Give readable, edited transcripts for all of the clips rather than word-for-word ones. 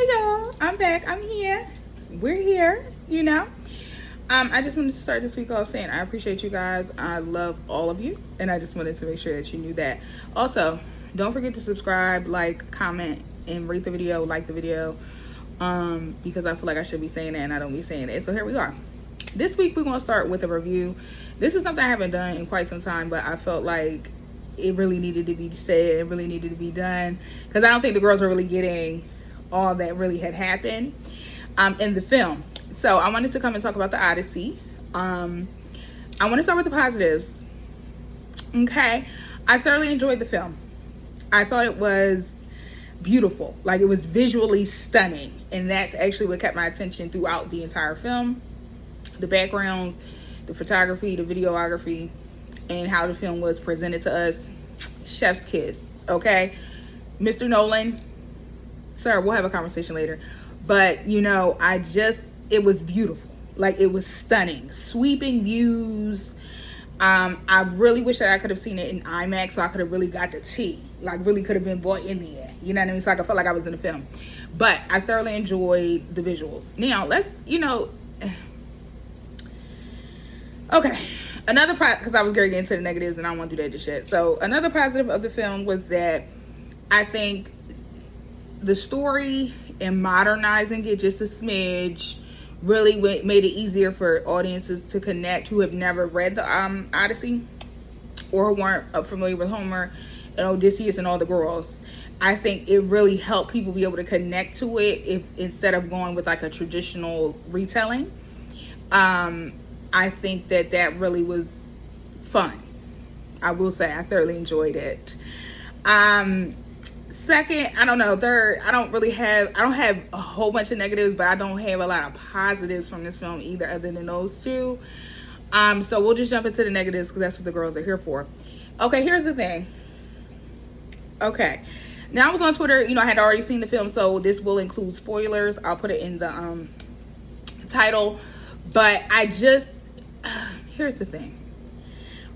Hey y'all, I'm back. I'm here. We're here, you know. I just wanted to start this week off saying I appreciate you guys. I love all of you, and I just wanted to make sure that you knew that. Also, don't forget to subscribe, like, comment, and rate the video, like the video, because I feel like I should be saying that and I don't be saying it. So here we are. This week we're gonna start with a review. This is something I haven't done in quite some time, but I felt like it really needed to be said. It really needed to be done because I don't think the girls were really getting all that really had happened in the film. So I wanted to come and talk about the Odyssey. I want to start with the positives. Okay, I thoroughly enjoyed the film. I thought it was beautiful. Like, it was visually stunning, and that's actually what kept my attention throughout the entire film. The backgrounds, the photography, the videography, and how the film was presented to us. Chef's kiss. Okay, Mr. Nolan, sir, we'll have a conversation later, but you know, it was beautiful. Like, it was stunning, sweeping views. I really wish that I could have seen it in IMAX, so I could have really got the tea, like really could have been bought in there, you know what I mean, so I could feel like I was in the film. But I thoroughly enjoyed the visuals. Now let's, okay, another part, because I was going to get into the negatives and I don't want to do that just yet. So another positive of the film was that I think the story and modernizing it just a smidge really made it easier for audiences to connect who have never read the Odyssey or who weren't familiar with Homer and Odysseus and all the girls. I think it really helped people be able to connect to it instead of going with like a traditional retelling. I think that really was fun. I will say I thoroughly enjoyed it. Second, I don't know. Third, I don't have a whole bunch of negatives, but I don't have a lot of positives from this film either, other than those two. So we'll just jump into the negatives because that's what the girls are here for. Okay, here's the thing. Okay, now I was on Twitter. I had already seen the film, so this will include spoilers. I'll put it in the title. But here's the thing.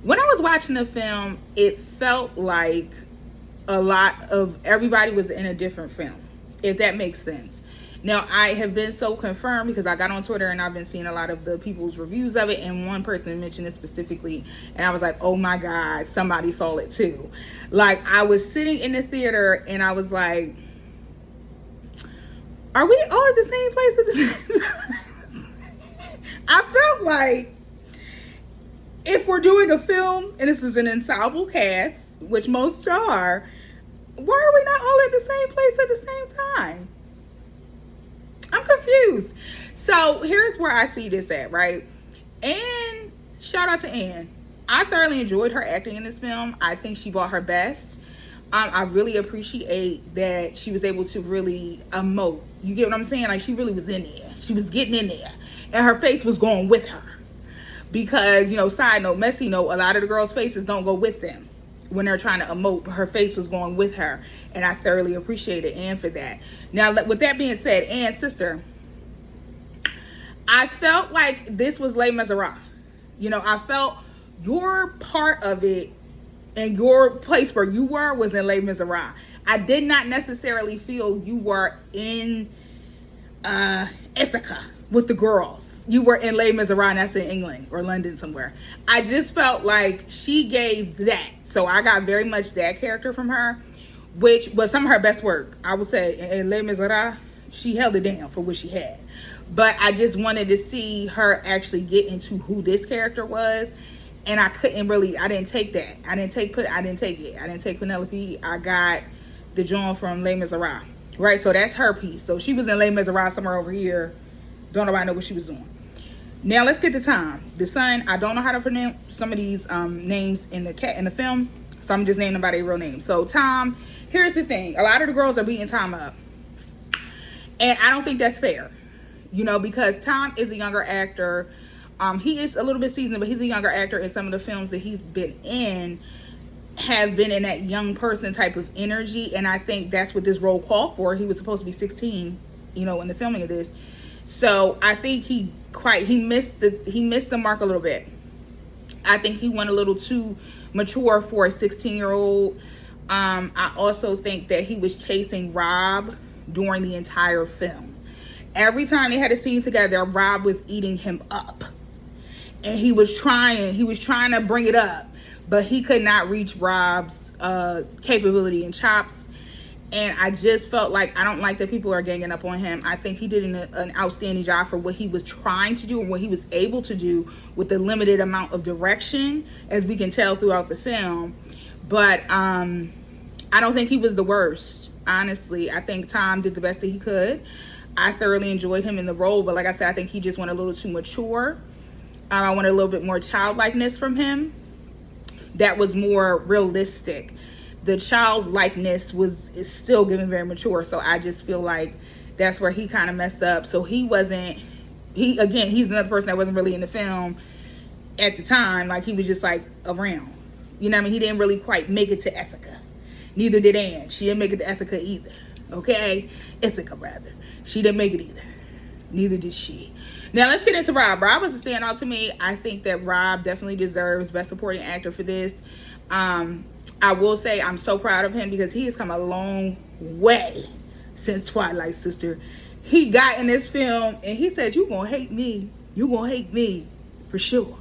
When I was watching the film, it felt like a lot of everybody was in a different film, if that makes sense. Now, I have been so confirmed because I got on Twitter and I've been seeing a lot of the people's reviews of it, and one person mentioned it specifically, and I was like, oh my God, somebody saw it too. Like, I was sitting in the theater and I was like, are we all at the same place at the same time? I felt like if we're doing a film and this is an ensemble cast, which most are, why are we not all at the same place at the same time? I'm confused. So here's where I see this at, right? And shout out to Anne. I thoroughly enjoyed her acting in this film. I think she brought her best. I really appreciate that she was able to really emote. You get what I'm saying? Like, she really was in there. She was getting in there. And her face was going with her. Because, side note, messy note, a lot of the girls' faces don't go with them when they're trying to emote. Her face was going with her, and I thoroughly appreciated Anne for that. Now, with that being said, Anne's sister, I felt like this was Les Miserables. I felt your part of it and your place where you were was in Les Miserables. I did not necessarily feel you were in Ithaca with the girls. You were in Les Miserables, and that's in England or London somewhere. I just felt like she gave that. So I got very much that character from her, which was some of her best work. I would say in Les Miserables, she held it down for what she had. But I just wanted to see her actually get into who this character was. And I didn't take that. I didn't take it. I didn't take Penelope. I got the Joan from Les Miserables. Right, so that's her piece. So she was in Les Miserables somewhere over here. Don't nobody know what she was doing. Now let's get to Tom, the son. I don't know how to pronounce some of these names in the film, so I'm just naming them by their real name. So Tom, here's the thing: a lot of the girls are beating Tom up, and I don't think that's fair. Because Tom is a younger actor. He is a little bit seasoned, but he's a younger actor, and some of the films that he's been in have been in that young person type of energy, and I think that's what this role called for. He was supposed to be 16, in the filming of this. So I think he missed the mark a little bit. I think he went a little too mature for a 16-year-old. I also think that he was chasing Rob during the entire film. Every time they had a scene together, Rob was eating him up. And he was trying to bring it up, but he could not reach Rob's capability and chops. And I just felt like, I don't like that people are ganging up on him. I think he did an outstanding job for what he was trying to do and what he was able to do with the limited amount of direction, as we can tell throughout the film. But I don't think he was the worst, honestly. I think Tom did the best that he could. I thoroughly enjoyed him in the role, but like I said, I think he just went a little too mature. I wanted a little bit more childlikeness from him that was more realistic. The childlikeness is still giving very mature, so I just feel like that's where he kind of messed up. So he's another person that wasn't really in the film at the time. Like, he was just like around, you know what I mean? He didn't really quite make it to Ithaca. Neither did Anne. She didn't make it to Ithaca either. Okay, Ithaca rather. She didn't make it either. Neither did she. Now let's get into Rob. Rob was a standout to me. I think that Rob definitely deserves Best Supporting Actor for this. I will say I'm so proud of him because he has come a long way since Twilight Sister. He got in this film and he said, "You gonna hate me. You gonna hate me for sure."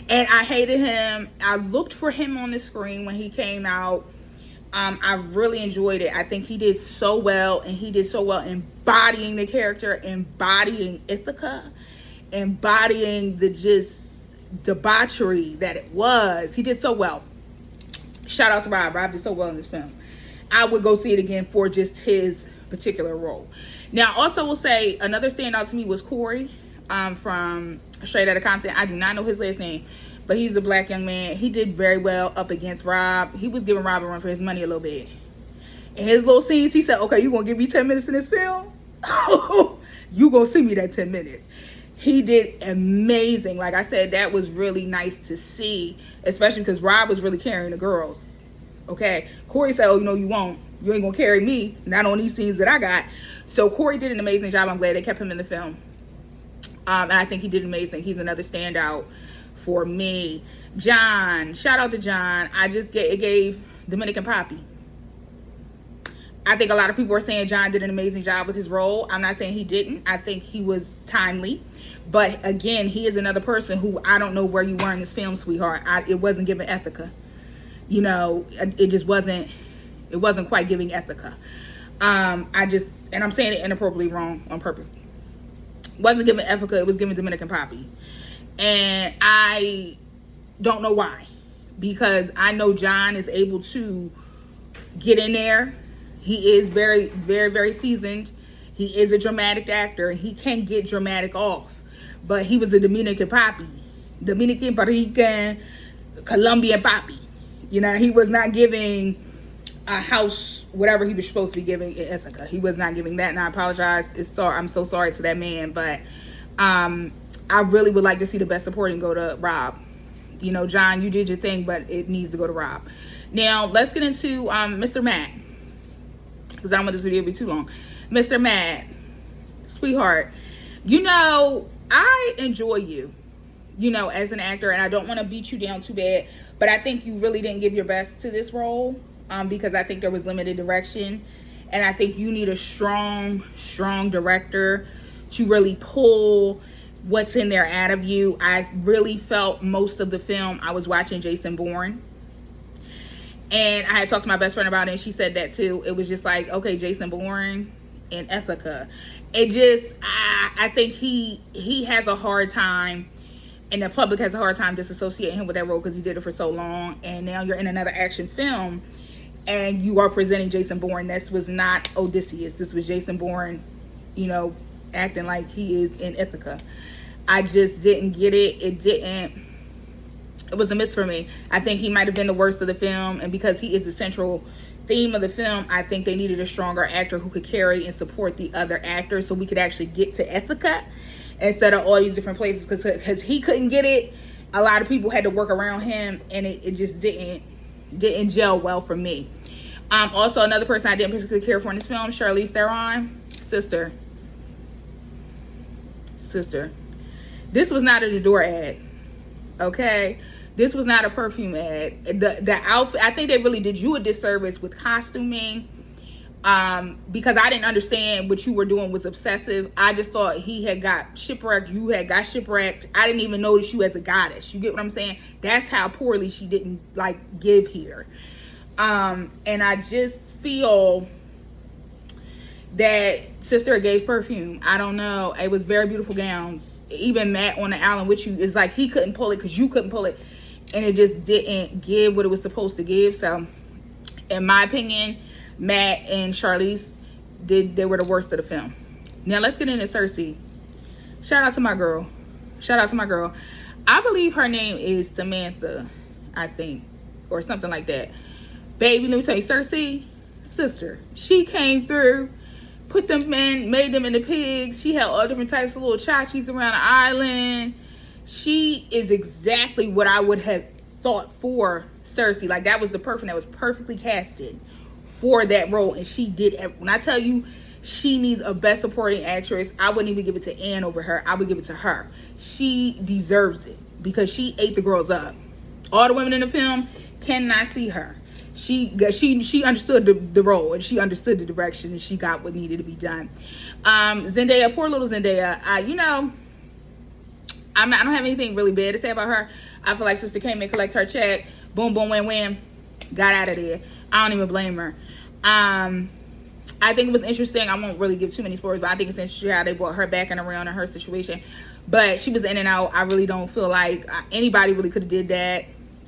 And I hated him. I looked for him on the screen when he came out. I really enjoyed it. I think he did so well, and he did so well embodying the character, embodying Ithaca, embodying the just debauchery that it was. He did so well. Shout out to Rob. Rob did so well in this film. I would go see it again for just his particular role. Now, also will say another standout to me was Corey from Straight Outta Compton. I do not know his last name, but he's a black young man. He did very well up against Rob. He was giving Rob a run for his money a little bit. In his little scenes, he said, "Okay, you gonna give me 10 minutes in this film? You gonna see me that 10 minutes." He did amazing. Like I said, that was really nice to see, especially because Rob was really carrying the girls. Okay, Corey said, "Oh, no, you won't. You ain't gonna carry me, not on these scenes that I got." So Corey did an amazing job. I'm glad they kept him in the film. And I think he did amazing. He's another standout for me. John, shout out to John. It gave Dominican Poppy. I think a lot of people are saying John did an amazing job with his role. I'm not saying he didn't. I think he was timely. But again, he is another person who, I don't know where you were in this film, sweetheart. It wasn't giving Ithaca. You know, it just wasn't, it wasn't quite giving Ithaca. And I'm saying it inappropriately wrong on purpose. Wasn't giving Ithaca, it was giving Dominican Poppy. And I don't know why. Because I know John is able to get in there. He is very, very, very seasoned. He is a dramatic actor. He can get dramatic off. But he was a Dominican Poppy. Dominican, Puerto Rican, Colombian Poppy. You know, he was not giving a house, whatever he was supposed to be giving in Ithaca. He was not giving that, and I apologize. I'm so sorry to that man. But I really would like to see the Best Supporting go to Rob. You know, John, you did your thing, but it needs to go to Rob. Now, let's get into Mr. Matt. Because I don't want this video to be too long. Mr. Matt, sweetheart, you know, I enjoy you, you know, as an actor. And I don't want to beat you down too bad. But I think you really didn't give your best to this role. Because I think there was limited direction. And I think you need a strong, strong director to really pull what's in there out of you. I really felt most of the film I was watching Jason Bourne. And I had talked to my best friend about it, and she said that too. It was just like, okay, Jason Bourne and Ithaca. It just, I think he has a hard time, and the public has a hard time disassociating him with that role because he did it for so long. And now you're in another action film, and you are presenting Jason Bourne. This was not Odysseus. This was Jason Bourne, you know, acting like he is in Ithaca. I just didn't get it. It was a miss for me. I think he might have been the worst of the film, and because he is the central theme of the film, I think they needed a stronger actor who could carry and support the other actors so we could actually get to Ithaca instead of all these different places, because he couldn't get it. A lot of people had to work around him, and it just didn't gel well for me. Also, another person I didn't particularly care for in this film, Charlize Theron. Sister. This was not a J'adore ad. Okay? This was not a perfume ad. The outfit, I think they really did you a disservice with costuming. Because I didn't understand what you were doing was obsessive. I just thought he had got shipwrecked. You had got shipwrecked. I didn't even notice you as a goddess. You get what I'm saying? That's how poorly she didn't like give here. And I just feel that sister gave perfume. I don't know. It was very beautiful gowns. Even Matt on the island with you, it's like he couldn't pull it because you couldn't pull it, and it just didn't give what it was supposed to give. So in my opinion, Matt and Charlize they were the worst of the film. Now let's get into Cersei. Shout out to my girl. Shout out to my girl. I believe her name is Samantha, I think, or something like that. Baby, let me tell you, Cersei, sister, she came through, put them in, made them into pigs. She had all different types of little chachis around the island. She is exactly what I would have thought for Cersei. Like, that was the person that was perfectly casted for that role, and she did. When I tell you she needs a best supporting actress, I wouldn't even give it to Anne over her. I would give it to her. She deserves it because she ate the girls up. All the women in the film cannot see her. She understood the role, and she understood the direction, and she got what needed to be done. Zendaya, poor little Zendaya. I don't have anything really bad to say about her. I feel like sister came and collect her check. Boom, boom, wham, wham. Got out of there. I don't even blame her. I think it was interesting. I won't really give too many spoilers, but I think it's interesting how they brought her back and around in her situation. But she was in and out. I really don't feel like anybody really could have did that.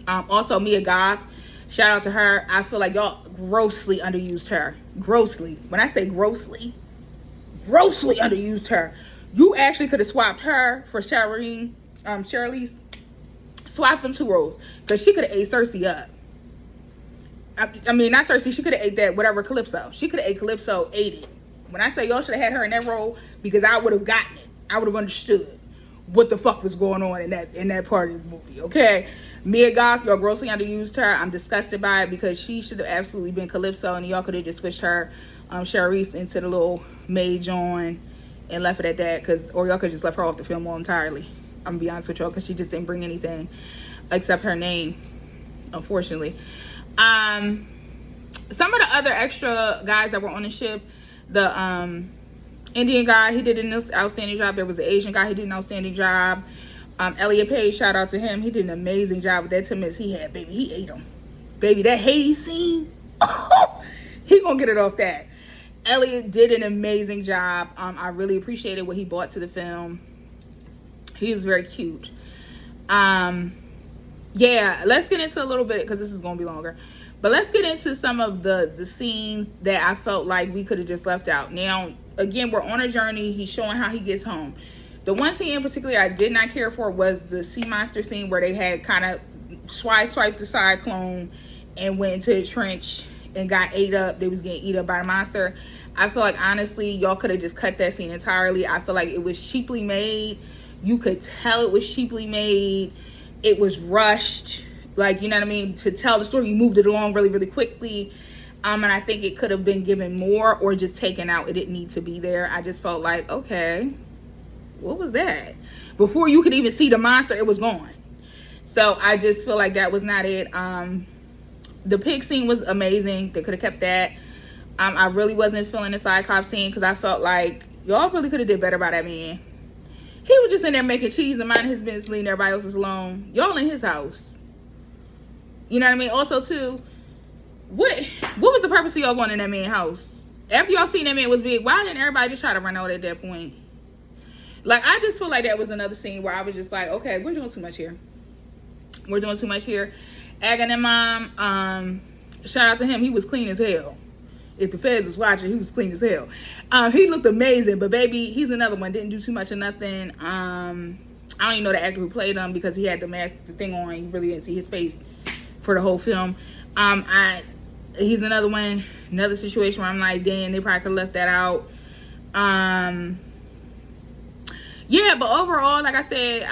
Also, Mia Goth. Shout out to her. I feel like y'all grossly underused her. Grossly. When I say grossly underused her. You actually could have swapped her for Charlize. Swap them two roles. Because she could have ate Cersei up. I mean, not Cersei. She could have ate that, whatever, Calypso. She could have ate Calypso, ate it. When I say y'all should have had her in that role, because I would have gotten it. I would have understood what the fuck was going on in that part of the movie, okay? Mia Goth, y'all grossly underused her. I'm disgusted by it because she should have absolutely been Calypso, and y'all could have just switched her, Charlize, into the little maid John and left it at that, or y'all could just left her off the film entirely. I'm gonna be honest with y'all, because she just didn't bring anything except her name, unfortunately. Some of the other extra guys that were on the ship, the Indian guy, he did an outstanding job. There was an Asian guy, he did an outstanding job. Elliot Page, shout out to him. He did an amazing job with that 10 minutes he had, baby. He ate them. Baby, that Hades scene, he gonna get it off that. Elliot did an amazing job. I really appreciated what he brought to the film. He was very cute. Yeah, let's get into a little bit, because this is gonna be longer. But let's get into some of the scenes that I felt like we could have just left out. Now, again, we're on a journey. He's showing how he gets home. The one scene in particular I did not care for was the sea monster scene, where they had kind of swiped the cyclone and went into the trench and got ate up. They was getting eaten up by the monster. I feel like, honestly, y'all could have just cut that scene entirely. I feel like it was cheaply made. You could tell it was cheaply made. It was rushed. Like, you know what I mean? To tell the story, you moved it along really, really quickly. And I think it could have been given more or just taken out. It didn't need to be there. I just felt like, okay, what was that? Before you could even see the monster, it was gone. So I just feel like that was not it. The pig scene was amazing. They could have kept that. I really wasn't feeling the Cyclops scene, because I felt like y'all really could have did better by that man. He was just in there making cheese and minding his business, leaving everybody else alone. Y'all in his house. You know what I mean? Also, too, what was the purpose of y'all going in that man's house? After y'all seen that man was big, why didn't everybody just try to run out at that point? Like, I just feel like that was another scene where I was just like, okay, we're doing too much here. We're doing too much here. Agan and Mom, shout out to him. He was clean as hell. If the feds was watching, he was clean as hell. He looked amazing, but baby, he's another one. Didn't do too much of nothing. I don't even know the actor who played him, because he had the mask, the thing on. You really didn't see his face for the whole film. He's another one, another situation where I'm like, dang, they probably could have left that out. Yeah, but overall, like I said,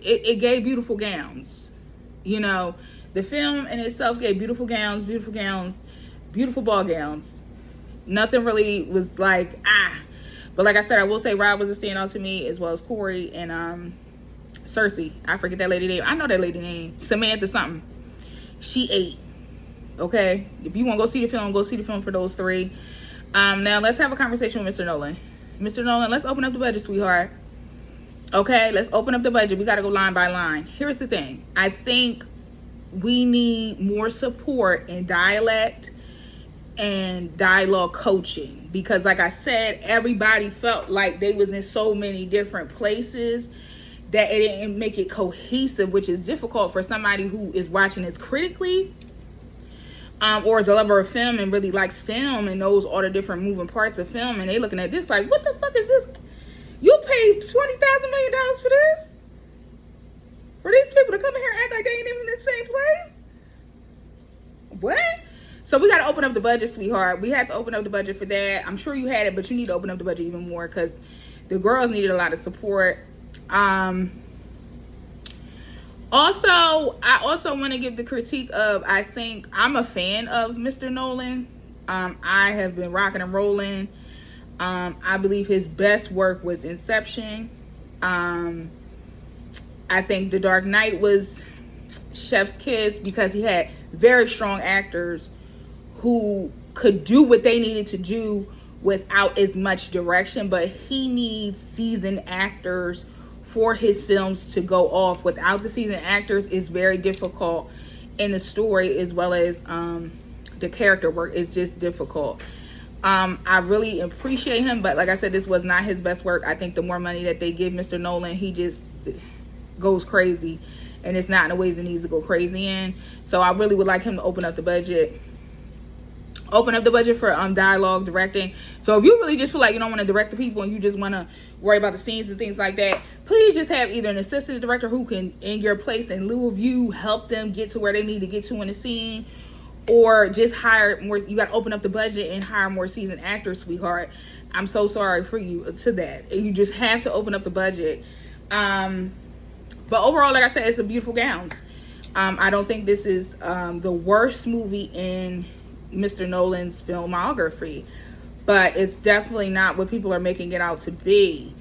it gave beautiful gowns. You know, the film in itself gave beautiful gowns, beautiful ball gowns. Nothing really was like, But like I said, I will say Rob was a standout to me, as well as Corey and Cersei. I forget that lady name. I know that lady name. Samantha something. She ate. Okay, if you want to go see the film for those three. Now let's have a conversation with Mr. Nolan. Mr. Nolan, let's open up the budget, sweetheart. Okay, let's open up the budget. We got to go line by line. Here's the thing. I think we need more support in dialect and dialogue coaching, because like I said, everybody felt like they was in so many different places that it didn't make it cohesive, which is difficult for somebody who is watching this critically, or is a lover of film and really likes film and knows all the different moving parts of film, and they looking at this like, what the fuck is this? You paid $20,000 million for this? For these people to come in here and act like they ain't even in the same place? What? So we got to open up the budget, sweetheart. We have to open up the budget for that. I'm sure you had it, but you need to open up the budget even more, because the girls needed a lot of support. I also want to give the critique of, I think I'm a fan of Mr. Nolan. I have been rocking and rolling. I believe his best work was Inception. I think The Dark Knight was chef's kiss, because he had very strong actors who could do what they needed to do without as much direction, but he needs seasoned actors for his films to go off. Without the seasoned actors, it's very difficult in the story, as well as the character work is just difficult. I really appreciate him, but like I said, this was not his best work. I think the more money that they give Mr. Nolan, he just goes crazy, and it's not in the ways it needs to go crazy in. So I really would like him to open up the budget for dialogue directing. So if you really just feel like you don't want to direct the people and you just want to worry about the scenes and things like that, please just have either an assistant director who can, in your place, in lieu of you, help them get to where they need to get to in the scene, or just hire more. You got to open up the budget and hire more seasoned actors, sweetheart. I'm so sorry for you to that. You just have to open up the budget. But overall, like I said, it's a beautiful gowns. I don't think this is the worst movie in Mr. Nolan's filmography, but it's definitely not what people are making it out to be.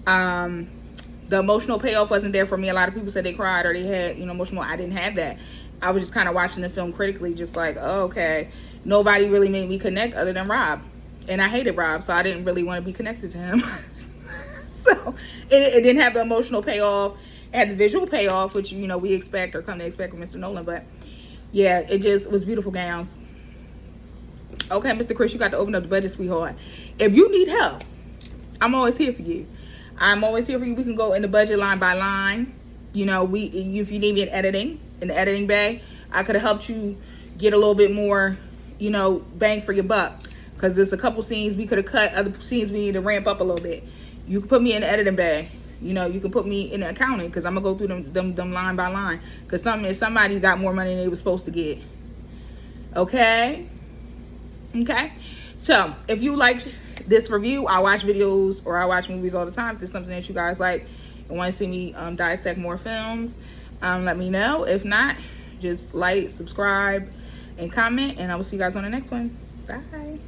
The emotional payoff wasn't there for me. A lot of people said they cried or they had, emotional. I didn't have that. I was just kind of watching the film critically, just like, oh, okay. Nobody really made me connect other than Rob, and I hated Rob, so I didn't really want to be connected to him. So it didn't have the emotional payoff. It had the visual payoff, which we expect or come to expect with Mr. Nolan. But yeah, it just was beautiful gowns. Okay, Mr. Chris, you got to open up the budget, sweetheart. If you need help, I'm always here for you. I'm always here for you. We can go in the budget line by line. If you need me in the editing bay, I could have helped you get a little bit more, bang for your buck. Because there's a couple scenes we could have cut, other scenes we need to ramp up a little bit. You can put me in the editing bay. You can put me in the accounting, because I'm going to go through them line by line. Because somebody got more money than they were supposed to get. Okay? Okay? So, if you liked this review, I watch videos or I watch movies all the time. If there's something that you guys like and want to see me dissect more films, let me know. If not, just like, subscribe, and comment. And I will see you guys on the next one. Bye.